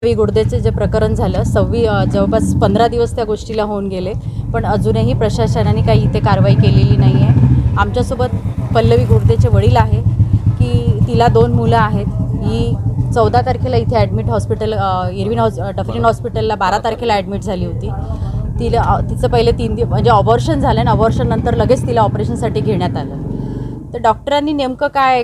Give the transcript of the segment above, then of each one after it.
पल्लवी गुर्देचे जे प्रकरण झालं जवळपास 15 दिवस त्या गोष्टीला होऊन गेले, पण अजूनही प्रशासनाने काही इथे कारवाई केलेली नाही आहे. आमच्यासोबत पल्लवी गुर्देचे वडील आहे की तिला 2 मुलं आहेत. ही 14 तारखेला इथे ॲडमिट हॉस्पिटल डफरीन हॉस्पिटलला 12 तारखेला ॲडमिट झाली होती. तिचं पहिले 3 दिवस म्हणजे अबॉर्शन झालं आणि अबॉर्शननंतर लगेच तिला ऑपरेशनसाठी घेण्यात आलं. तर डॉक्टरांनी नेमकं काय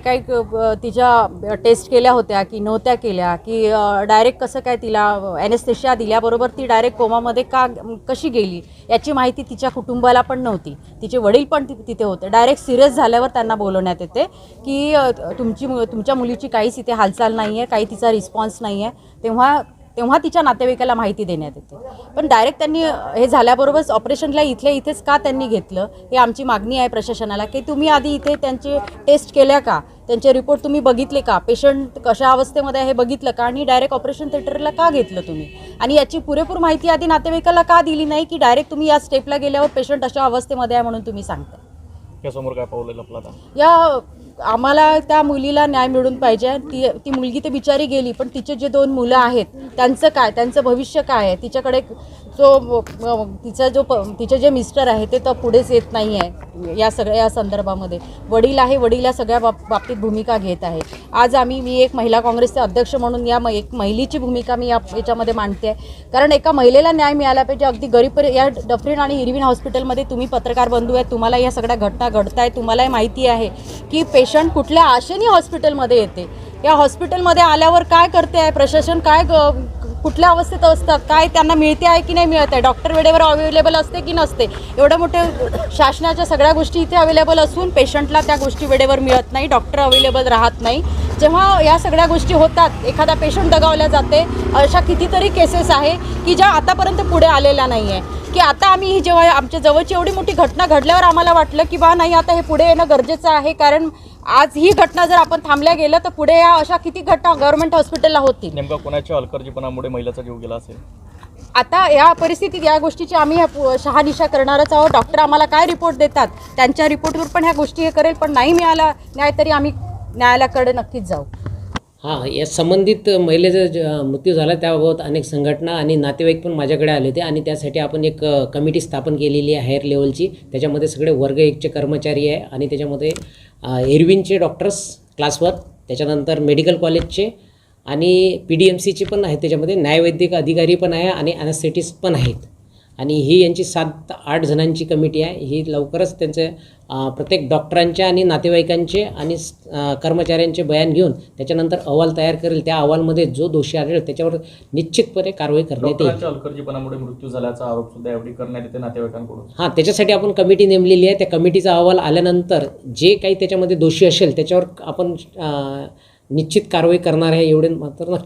तिच्या टेस्ट केल्या होत्या की नव्हत्या केल्या, की डायरेक्ट कसं काय तिला ॲनेस्थेशिया दिल्याबरोबर ती डायरेक्ट कोमामध्ये कशी गेली याची माहिती तिच्या कुटुंबाला पण नव्हती. तिचे वडील पण तिथे होते. डायरेक्ट सिरियस झाल्यावर त्यांना बोलवण्यात येते की तुमच्या मुलीची काहीच इथे हालचाल नाही आहे, काही तिचा रिस्पॉन्स नाही आहे. तेव्हा तिच्या नातेवाईकाला माहिती देण्यात येते. पण डायरेक्ट त्यांनी हे झाल्याबरोबरच ऑपरेशनला इथेच का त्यांनी घेतलं, हे आमची मागणी आहे प्रशासनाला की तुम्ही आधी इथे त्यांचे टेस्ट केल्या का, त्यांचे रिपोर्ट तुम्ही बघितले का, पेशंट कशा अवस्थेमध्ये आहे हे बघितलं का, आणि डायरेक्ट ऑपरेशन थिएटरला का घेतलं तुम्ही, आणि याची पुरेपूर माहिती आधी नातेवाईकाला का दिली नाही की डायरेक्ट तुम्ही या स्टेपला गेल्यावर पेशंट अशा अवस्थेमध्ये आहे म्हणून तुम्ही सांगता. समोर काय पावलं लपला या आम्हाला त्या मुलीला न्याय मिळून पाहिजे. ती मुलगी तर बिचारी गेली, पण तिचे जे 2 मुलं आहेत त्यांचं काय, त्यांचं भविष्य काय आहे. तिच्याकडे तिचे जे मिस्टर आहे ते तर पुढेच येत नाही आहे या संदर्भामध्ये. वडील आहे, वडील या सगळ्या बाबतीत भूमिका घेत आहे. आज मी एक महिला काँग्रेसचे अध्यक्ष म्हणून एक महिलेची भूमिका मी याच्यामध्ये मांडते. कारण एका महिलेला न्याय मिळाला पाहिजे. अगदी गरीब या डफरीन आणि इरविन हॉस्पिटलमध्ये तुम्ही पत्रकार बंधू आहेत, तुम्हाला या सगळ्या घटना घडत आहेत. तुम्हालाही माहिती आहे की पेशंट कुठल्या आशेने हॉस्पिटलमध्ये येते, या हॉस्पिटलमध्ये आल्यावर काय करते आहे प्रशासन, काय कुठल्या अवस्थेत असतात, काय त्यांना मिळते आहे की नाही मिळत आहे, डॉक्टर वेळेवर अवेलेबल असते की नसते. एवढ्या मोठ्या शासनाच्या सगळ्या गोष्टी इथे अवेलेबल असून पेशंटला त्या गोष्टी वेळेवर मिळत नाही, डॉक्टर अवेलेबल राहत नाही. जेव्हा या सगळ्या गोष्टी होतात, एखादा पेशंट दगावला जाते. अशा कितीतरी केसेस आहे की ज्या आतापर्यंत पुढे आलेल्या नाही आहे. की आता आम्ही जेव्हा आमच्या जवळची एवढी मोठी घटना घडल्यावर आम्हाला वाटलं की नाही, आता हे पुढे येणं गरजेचं आहे. कारण आज ही घटना जर आपण थांबल्या गेलं तर पुढे या अशा किती घटना गव्हर्नमेंट हॉस्पिटलला होतील. नेमका कोणाच्या हलगर्जीपणामुळे महिलेचा जीव गेला असेल? आता या परिस्थितीत या गोष्टीची आम्ही शहानिशा करणारच आहोत. डॉक्टर आम्हाला काय रिपोर्ट देतात त्यांच्या रिपोर्टवर पण ह्या गोष्टी हे करेल. पण नाही मिळाला न्याय तरी आम्ही न्यायालयाकडे नक्कीच जाऊ. हां, या संबंधित महिलेचा मृत्यू झाला त्याबाबत अनेक संघटना आणि नातेवाईक पण माझ्याकडे आले होते, आणि त्यासाठी आपण एक कमिटी स्थापन केलेली आहे हायर लेवलची. त्याच्यामध्ये सगळे वर्ग 1चे कर्मचारी आहे, आणि त्याच्यामध्ये इरविनचे डॉक्टर्स क्लास 1, त्याच्यानंतर मेडिकल कॉलेजचे आणि PDMCचे पण आहेत. त्याच्यामध्ये न्यायवैद्यक अधिकारी पण आहे आणि ॲनेस्थेटिस्ट पण आहेत. आणि ही यांची 7-8 जणांची कमिटी आहे. ही लवकरच त्यांचे प्रत्येक डॉक्टरांच्या आणि नातेवाईकांचे आणि कर्मचाऱ्यांचे बयान घेऊन त्याच्यानंतर अहवाल तयार करेल. त्या अहवालमध्ये जो दोषी आढळेल त्याच्यावर निश्चितपणे कारवाई करण्यात येईल. हलगर्जीपणामुळे मृत्यू झाल्याचा आरोप सुद्धा यावेळी करण्यात येते नातेवाईकांकडून. हां, त्याच्यासाठी आपण कमिटी नेमलेली आहे. त्या कमिटीचा अहवाल आल्यानंतर जे काही त्याच्यामध्ये दोषी असेल त्याच्यावर आपण निश्चित कारवाई करणार आहे, एवढे मात्र नक्की.